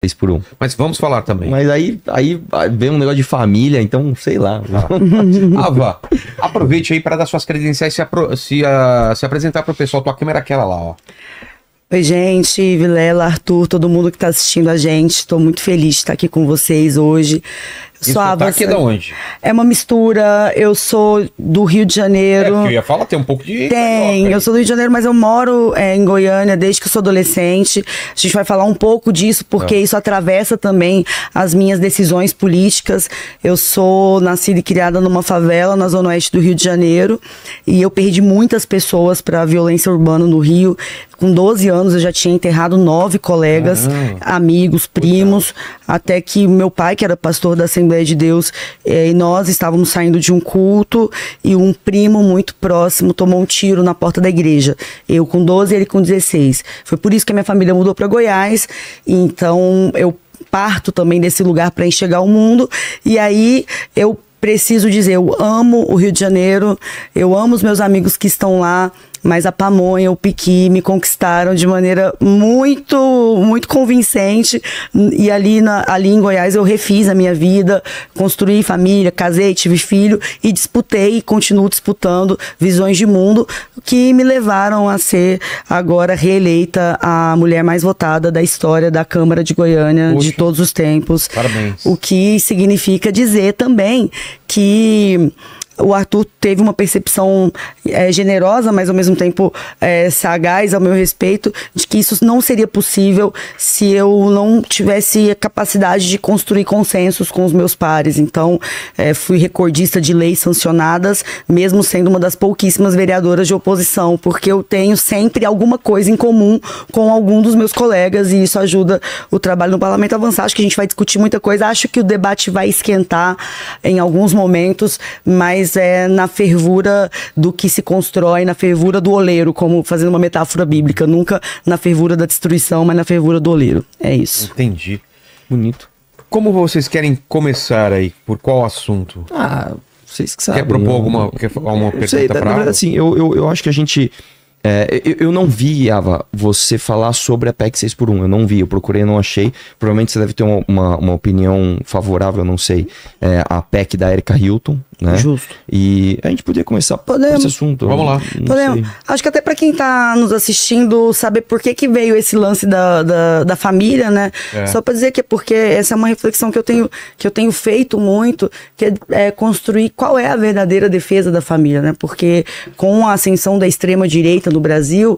6 por 1. Mas vamos falar também. Mas aí vem um negócio de família, então, sei lá. Ava, aproveite aí para dar suas credenciais e se apresentar para o pessoal. Tua câmera é aquela lá, ó. Oi, gente, Vilela, Arthur, todo mundo que tá assistindo a gente. Estou muito feliz de estar aqui com vocês hoje. Esse sotaque é de onde? É uma mistura, eu sou do Rio de Janeiro. Porque eu ia falar, tem um pouco de... Tem, eu sou do Rio de Janeiro, mas eu moro em Goiânia desde que eu sou adolescente. A gente vai falar um pouco disso, porque isso atravessa também as minhas decisões políticas. Eu sou nascida e criada numa favela na zona oeste do Rio de Janeiro, e eu perdi muitas pessoas para a violência urbana no Rio. Com 12 anos eu já tinha enterrado 9 colegas, amigos, primos, até que meu pai, que era pastor da Assembleia de Deus, e nós estávamos saindo de um culto e um primo muito próximo tomou um tiro na porta da igreja. Eu com 12 e ele com 16. Foi por isso que a minha família mudou para Goiás. Então eu parto também desse lugar para enxergar o mundo. E aí eu preciso dizer, eu amo o Rio de Janeiro, eu amo os meus amigos que estão lá, mas a pamonha, o piqui me conquistaram de maneira muito convincente. E ali em Goiás eu refiz a minha vida, construí família, casei, tive filho e disputei e continuo disputando visões de mundo que me levaram a ser agora reeleita a mulher mais votada da história da Câmara de Goiânia. Poxa, de todos os tempos. Parabéns. O que significa dizer também que o Arthur teve uma percepção generosa, mas ao mesmo tempo sagaz ao meu respeito, de que isso não seria possível se eu não tivesse a capacidade de construir consensos com os meus pares. Então, fui recordista de leis sancionadas, mesmo sendo uma das pouquíssimas vereadoras de oposição, porque eu tenho sempre alguma coisa em comum com algum dos meus colegas, e isso ajuda o trabalho no parlamento a avançar. Acho que a gente vai discutir muita coisa, acho que o debate vai esquentar em alguns momentos, mas na fervura do que se constrói, na fervura do oleiro, como fazendo uma metáfora bíblica, nunca na fervura da destruição, mas na fervura do oleiro. É isso. Entendi. Bonito. Como vocês querem começar aí? Por qual assunto? Vocês que sabem. Quer propor alguma pergunta para ela? Assim, eu acho que a gente... eu não vi, Ava, você falar sobre a PEC 6 por 1. Eu não vi, eu procurei, não achei. Provavelmente você deve ter uma opinião favorável, não sei. A PEC da Erika Hilton, né? Justo. E a gente podia começar por esse assunto. Vamos lá. Podemos. Acho que até para quem tá nos assistindo saber por que veio esse lance da família, né? Só para dizer que é porque essa é uma reflexão que eu tenho feito muito, que é construir qual é a verdadeira defesa da família, né? Porque com a ascensão da extrema direita no Brasil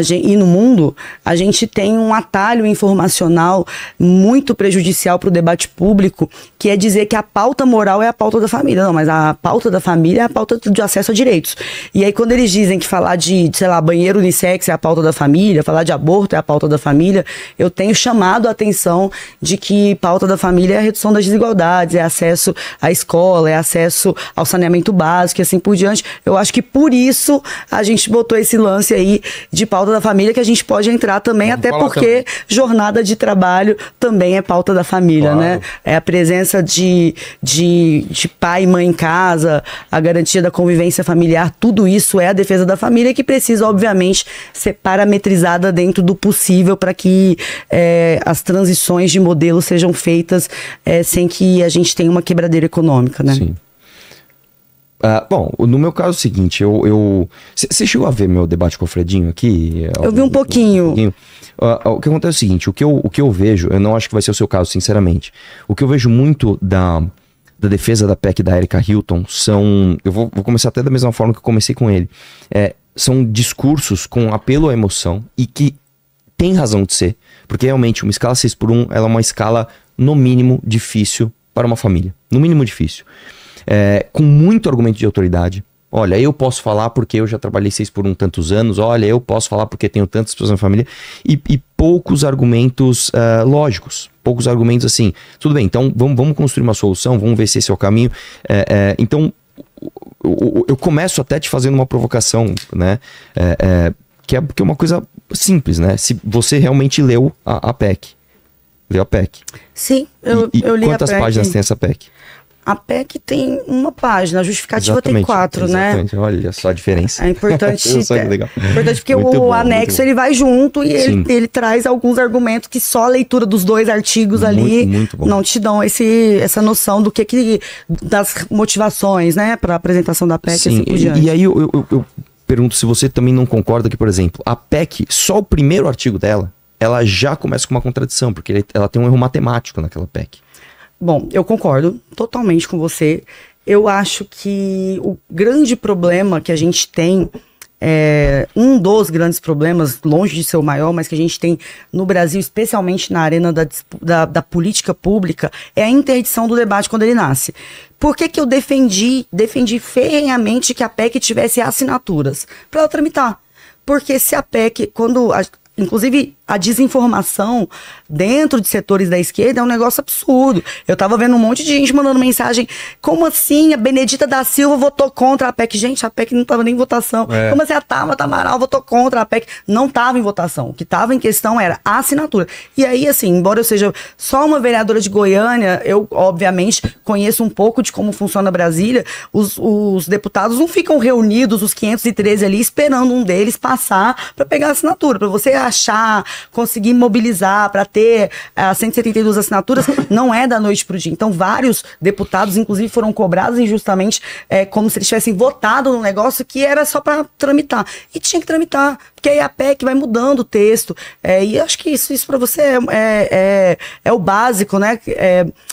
e no mundo, a gente tem um atalho informacional muito prejudicial para o debate público, que é dizer que a pauta moral é a pauta da família. Não, mas a pauta da família é a pauta de acesso a direitos. E aí quando eles dizem que falar de, sei lá, banheiro unissex é a pauta da família, falar de aborto é a pauta da família, eu tenho chamado a atenção de que pauta da família é a redução das desigualdades, é acesso à escola, é acesso ao saneamento básico e assim por diante. Eu acho que por isso a gente botou esse lance aí de pauta da família, que a gente pode entrar também, vamos até porque também. Jornada de trabalho também é pauta da família, claro, né? É a presença de pai e mãe em casa, a garantia da convivência familiar, tudo isso é a defesa da família, que precisa, obviamente, ser parametrizada dentro do possível para que as transições de modelo sejam feitas sem que a gente tenha uma quebradeira econômica, né? Sim. Bom, no meu caso é o seguinte, você chegou a ver meu debate com o Fredinho aqui? Eu vi um pouquinho. O que acontece é o seguinte, o que eu vejo, eu não acho que vai ser o seu caso, sinceramente. O que eu vejo muito da defesa da PEC da Erika Hilton eu vou começar até da mesma forma que eu comecei com ele. São discursos com apelo à emoção e que tem razão de ser, porque realmente uma escala 6 por 1, ela é uma escala, no mínimo, difícil para uma família. No mínimo difícil. Com muito argumento de autoridade. Olha, eu posso falar porque eu já trabalhei 6 por 1 tantos anos. Olha, eu posso falar porque tenho tantas pessoas na família. E poucos argumentos lógicos. Poucos argumentos assim. Tudo bem, então vamos construir uma solução. Vamos ver se esse é o caminho. Então, eu começo até te fazendo uma provocação, né? Que é uma coisa simples, né? Se você realmente leu a PEC. Leu a PEC. Sim, eu li a PEC. Quantas páginas tem essa PEC? A PEC tem uma página, a justificativa Exatamente, tem 4, exatamente. né? Olha só a diferença. É importante, Só que legal. importante porque Muito o bom, anexo muito ele vai junto e Sim. ele traz alguns argumentos que só a leitura dos 2 artigos ali muito bom. não te dão essa noção do das motivações, né, para a apresentação da PEC. Sim, assim por diante. e aí eu pergunto se você também não concorda que, por exemplo, a PEC, só o primeiro artigo dela, ela já começa com uma contradição, porque ela tem um erro matemático naquela PEC. Bom, eu concordo totalmente com você. Eu acho que o grande problema que a gente tem, um dos grandes problemas, longe de ser o maior, mas que a gente tem no Brasil, especialmente na arena da política pública, é a interdição do debate quando ele nasce. Por que eu defendi ferrenhamente que a PEC tivesse assinaturas? Para ela tramitar. Porque se a PEC, inclusive, a desinformação dentro de setores da esquerda é um negócio absurdo. Eu tava vendo um monte de gente mandando mensagem, como assim a Benedita da Silva votou contra a PEC? Gente, a PEC não tava nem em votação. Como assim a Tabata Amaral votou contra a PEC? Não tava em votação. O que tava em questão era a assinatura. E aí, assim, embora eu seja só uma vereadora de Goiânia, eu, obviamente, conheço um pouco de como funciona Brasília. Os deputados não ficam reunidos, os 513 ali, esperando um deles passar para pegar a assinatura. Para você achar, conseguir mobilizar para ter as 172 assinaturas, não é da noite pro dia. Então, vários deputados, inclusive, foram cobrados injustamente, como se eles tivessem votado num negócio que era só para tramitar. E tinha que tramitar, porque aí a PEC vai mudando o texto. E acho que isso para você é o básico, né,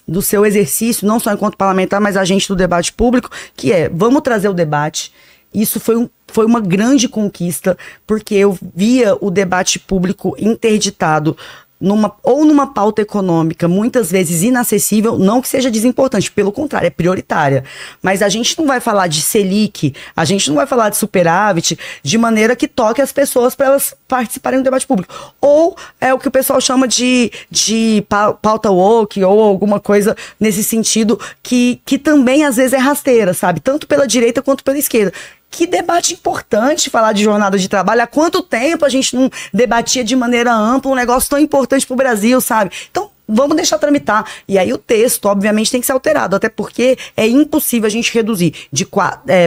do seu exercício, não só enquanto parlamentar, mas agente do debate público, que vamos trazer o debate. Isso foi uma grande conquista, porque eu via o debate público interditado numa pauta econômica muitas vezes inacessível, não que seja desimportante, pelo contrário, é prioritária. Mas a gente não vai falar de Selic, a gente não vai falar de superávit de maneira que toque as pessoas para elas participarem do debate público. Ou é o que o pessoal chama de pauta woke, ou alguma coisa nesse sentido, que também às vezes é rasteira, sabe? Tanto pela direita quanto pela esquerda. Que debate importante falar de jornada de trabalho. Há quanto tempo a gente não debatia de maneira ampla um negócio tão importante para o Brasil, sabe? Então, vamos deixar tramitar. E aí o texto, obviamente, tem que ser alterado, até porque é impossível a gente reduzir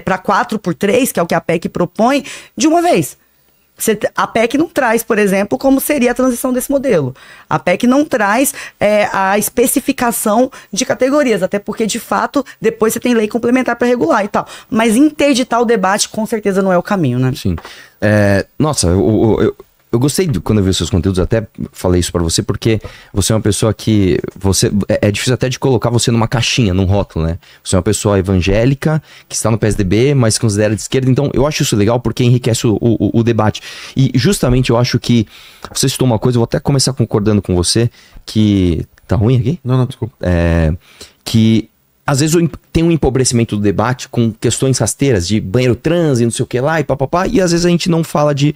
para 4x3, que é o que a PEC propõe, de uma vez. A PEC não traz, por exemplo, como seria a transição desse modelo. A PEC não traz a especificação de categorias, até porque, de fato, depois você tem lei complementar para regular e tal. Mas interditar o debate, com certeza, não é o caminho, né? Sim. Nossa, eu gostei quando eu vi os seus conteúdos, até falei isso pra você, porque você é uma pessoa que... é difícil até de colocar você numa caixinha, num rótulo, né? Você é uma pessoa evangélica, que está no PSDB, mas se considera de esquerda. Então, eu acho isso legal porque enriquece o debate. E, justamente, eu acho que... Você citou uma coisa, eu vou até começar concordando com você, que... Tá ruim aqui? Não, desculpa. Que... Às vezes tem um empobrecimento do debate com questões rasteiras de banheiro trans e não sei o que lá e papapá, e às vezes a gente não fala de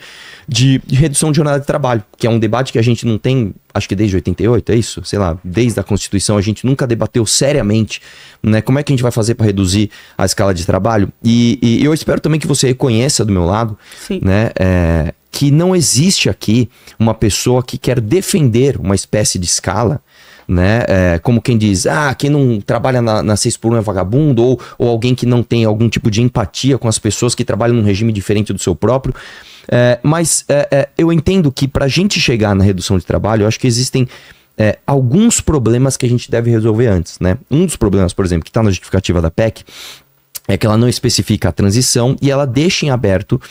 redução de jornada de trabalho, que é um debate que a gente não tem, acho que desde 88, é isso? Sei lá, desde a Constituição a gente nunca debateu seriamente, né? Como é que a gente vai fazer para reduzir a escala de trabalho? E eu espero também que você reconheça do meu lado, Sim. né? Que não existe aqui uma pessoa que quer defender uma espécie de escala, né? Como quem diz, quem não trabalha na 6x1 é vagabundo, ou alguém que não tem algum tipo de empatia com as pessoas que trabalham num regime diferente do seu próprio. Mas eu entendo que pra gente chegar na redução de trabalho, eu acho que existem alguns problemas que a gente deve resolver antes, né? Um dos problemas, por exemplo, que está na justificativa da PEC, é que ela não especifica a transição e ela deixa em aberto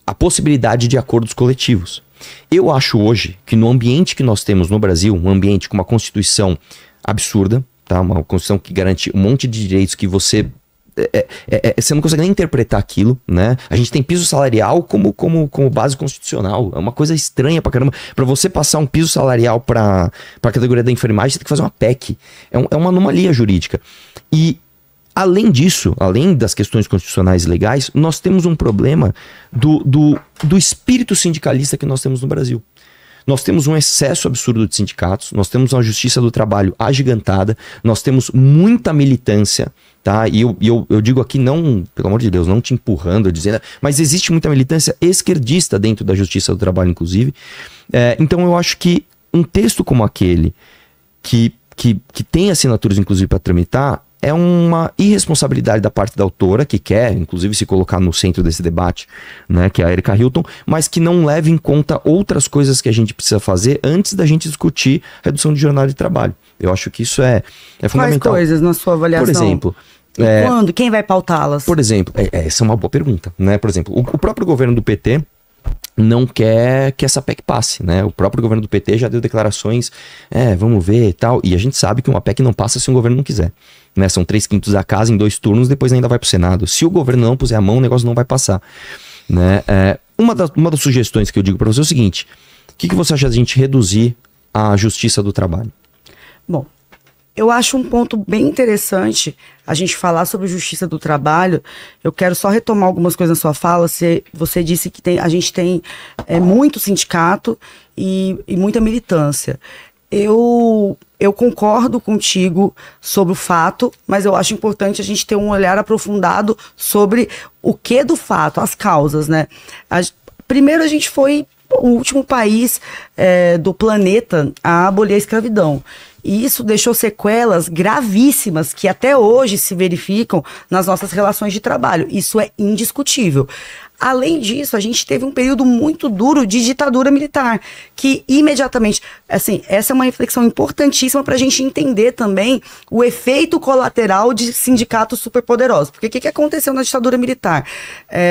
a possibilidade de acordos coletivos. Eu acho hoje que no ambiente que nós temos no Brasil, um ambiente com uma Constituição absurda, tá? Uma Constituição que garante um monte de direitos que você não consegue nem interpretar aquilo, né? A gente tem piso salarial como base constitucional. É uma coisa estranha pra caramba. Pra você passar um piso salarial pra categoria da enfermagem, você tem que fazer uma PEC. É uma anomalia jurídica. E além disso, além das questões constitucionais e legais, nós temos um problema do espírito sindicalista que nós temos no Brasil. Nós temos um excesso absurdo de sindicatos, nós temos uma justiça do trabalho agigantada, nós temos muita militância, tá? E eu digo aqui não, pelo amor de Deus, não te empurrando, dizendo, mas existe muita militância esquerdista dentro da justiça do trabalho, inclusive. Então eu acho que um texto como aquele, que que tem assinaturas, inclusive, para tramitar, é uma irresponsabilidade da parte da autora, que quer, inclusive, se colocar no centro desse debate, né, que é a Erika Hilton, mas que não leva em conta outras coisas que a gente precisa fazer antes da gente discutir redução de jornada de trabalho. Eu acho que isso é fundamental. Quais coisas na sua avaliação? Por exemplo... Quando? Quem vai pautá-las? Por exemplo, essa é uma boa pergunta, né? Por exemplo, o próprio governo do PT não quer que essa PEC passe, né? O próprio governo do PT já deu declarações, vamos ver e tal, e a gente sabe que uma PEC não passa se o governo não quiser, né? São 3/5 da casa em 2 turnos, depois ainda vai pro Senado. Se o governo não puser a mão, o negócio não vai passar, né? Uma das sugestões que eu digo para você é o seguinte: o que você acha de a gente reduzir a justiça do trabalho? Bom, eu acho um ponto bem interessante a gente falar sobre justiça do trabalho. Eu quero só retomar algumas coisas na sua fala. Você disse que a gente tem muito sindicato e muita militância. Eu concordo contigo sobre o fato, mas eu acho importante a gente ter um olhar aprofundado sobre o que do fato, as causas, né? Primeiro, a gente foi o último país do planeta a abolir a escravidão. E isso deixou sequelas gravíssimas que até hoje se verificam nas nossas relações de trabalho. Isso é indiscutível. Além disso, a gente teve um período muito duro de ditadura militar, que imediatamente, assim, essa é uma reflexão importantíssima para a gente entender também o efeito colateral de sindicatos superpoderosos. Porque o que aconteceu na ditadura militar?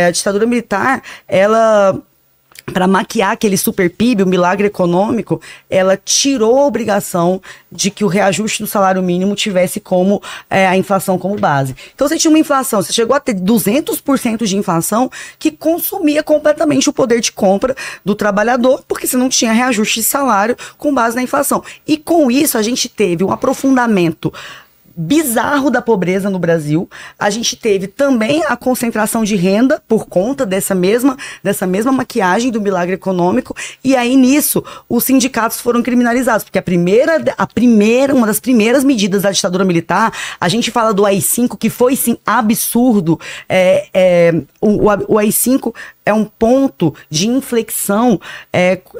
A ditadura militar, ela... para maquiar aquele super PIB, o milagre econômico, ela tirou a obrigação de que o reajuste do salário mínimo tivesse como a inflação como base. Então você tinha uma inflação, você chegou a ter 200% de inflação que consumia completamente o poder de compra do trabalhador, porque você não tinha reajuste de salário com base na inflação. E com isso a gente teve um aprofundamento bizarro da pobreza no Brasil. A gente teve também a concentração de renda por conta dessa mesma maquiagem do milagre econômico, e aí nisso os sindicatos foram criminalizados, porque uma das primeiras medidas da ditadura militar, a gente fala do AI-5, que foi sim absurdo. O AI-5 é um ponto de inflexão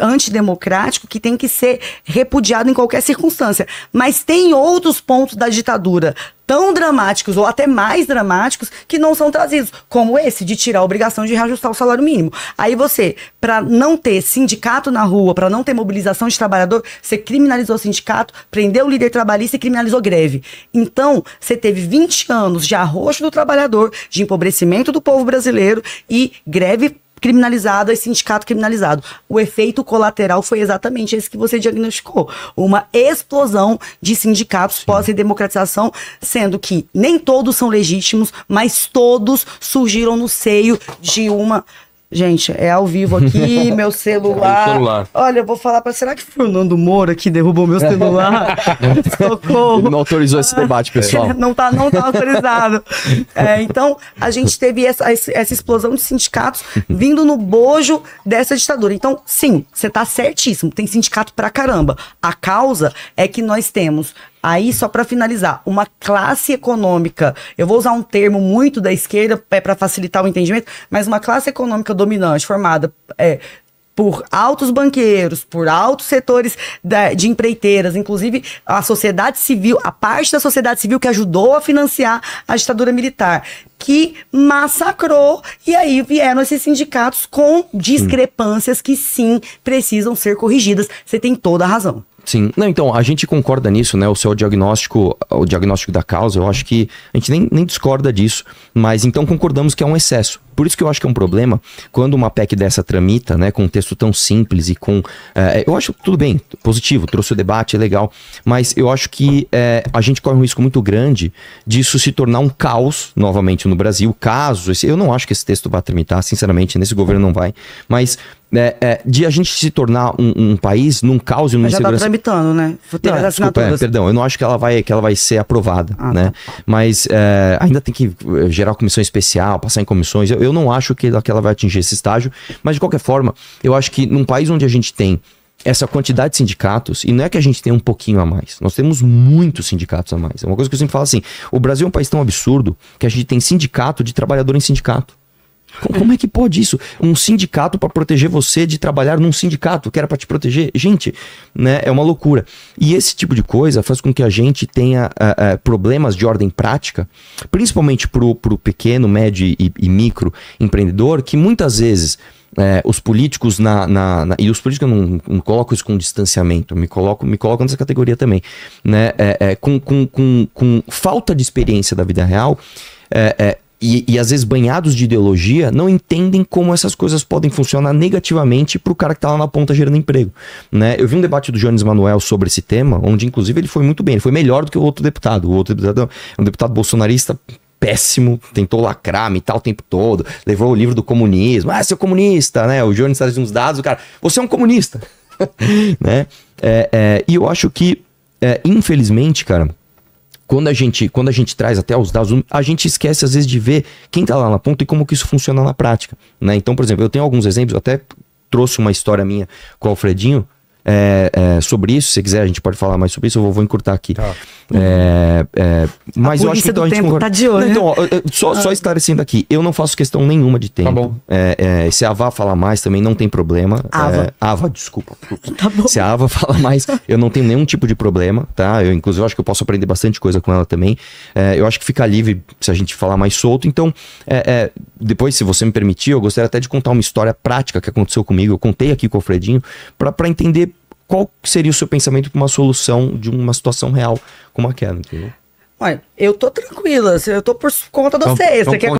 antidemocrático que tem que ser repudiado em qualquer circunstância. Mas tem outros pontos da ditadura tão dramáticos ou até mais dramáticos que não são trazidos, como esse de tirar a obrigação de reajustar o salário mínimo. Aí você, para não ter sindicato na rua, para não ter mobilização de trabalhador, você criminalizou o sindicato, prendeu o líder trabalhista e criminalizou greve. Então, você teve 20 anos de arroxo do trabalhador, de empobrecimento do povo brasileiro e greve criminalizada e sindicato criminalizado. O efeito colateral foi exatamente esse que você diagnosticou. Uma explosão de sindicatos pós-democratização, sendo que nem todos são legítimos, mas todos surgiram no seio de uma... Gente, é ao vivo aqui, meu celular. Olha, eu vou falar para... Será que foi o Nando Moura que derrubou meu celular? Socorro. Ele não autorizou esse debate, pessoal. Não tá autorizado. Então, a gente teve essa explosão de sindicatos vindo no bojo dessa ditadura. Então, sim, você tá certíssimo. Tem sindicato pra caramba. A causa é que nós temos... Aí, só para finalizar, uma classe econômica, eu vou usar um termo muito da esquerda para facilitar o entendimento, mas uma classe econômica dominante formada por altos banqueiros, por altos setores de empreiteiras, inclusive a sociedade civil, a parte da sociedade civil que ajudou a financiar a ditadura militar, que massacrou, e aí vieram esses sindicatos com discrepâncias que sim precisam ser corrigidas. Você tem toda a razão. Sim, não, então, a gente concorda nisso, né, o seu diagnóstico, o diagnóstico da causa, eu acho que a gente nem discorda disso, mas então concordamos que é um excesso. Por isso que eu acho que é um problema quando uma PEC dessa tramita, né, com um texto tão simples e com... eu acho tudo bem, positivo, trouxe o debate, é legal, mas eu acho que a gente corre um risco muito grande disso se tornar um caos novamente no Brasil, eu não acho que esse texto vá tramitar, sinceramente, nesse governo não vai, mas... de a gente se tornar um país num caos e numa insegurança... Já tá tramitando, né? Não, desculpa, perdão, eu não acho que ela vai ser aprovada, né? Tá. Mas ainda tem que gerar comissão especial, passar em comissões, eu não acho que ela vai atingir esse estágio, mas de qualquer forma, eu acho que num país onde a gente tem essa quantidade de sindicatos, e não é que a gente tem um pouquinho a mais, nós temos muitos sindicatos a mais, é uma coisa que eu sempre falo assim, o Brasil é um país tão absurdo que a gente tem sindicato de trabalhador em sindicato. Como é que pode isso? Um sindicato para proteger você de trabalhar num sindicato que era para te proteger? Gente, né, é uma loucura. E esse tipo de coisa faz com que a gente tenha problemas de ordem prática, principalmente pro pequeno, médio e micro empreendedor, que muitas vezes os políticos e os políticos eu não coloco isso com distanciamento, me coloco nessa categoria também, né? Com falta de experiência da vida real, e às vezes banhados de ideologia, não entendem como essas coisas podem funcionar negativamente pro cara que tá lá na ponta gerando emprego, né? Eu vi um debate do Jones Manuel sobre esse tema, onde inclusive ele foi muito bem, ele foi melhor do que o outro deputado. O outro deputado é um deputado bolsonarista péssimo, tentou lacrar, mitar o tempo todo, levou o livro do comunismo, seu comunista, né? O Jones traz uns dados, o cara, você é um comunista, né? E eu acho que, infelizmente, cara, quando a gente traz até os dados, a gente esquece às vezes de ver quem tá lá na ponta e como que isso funciona na prática, né? Então, por exemplo, eu tenho alguns exemplos, eu até trouxe uma história minha com o Alfredinho sobre isso. Se você quiser, a gente pode falar mais sobre isso, eu vou encurtar aqui. Tá. Mas eu acho que então a gente tá de olho. Então, só esclarecendo aqui, eu não faço questão nenhuma de tempo. Tá bom. Se a Ava falar mais também não tem problema. Ava, desculpa. Tá bom. Se a Ava fala mais, eu não tenho nenhum tipo de problema, tá? Eu, inclusive, acho que eu posso aprender bastante coisa com ela também. Eu acho que fica livre se a gente falar mais solto. Então, depois, se você me permitir, eu gostaria até de contar uma história prática que aconteceu comigo. Eu contei aqui com o Alfredinho pra entender qual seria o seu pensamento para uma solução de uma situação real como aquela, entendeu? Olha, eu tô tranquila, eu tô por conta de vocês. Você quer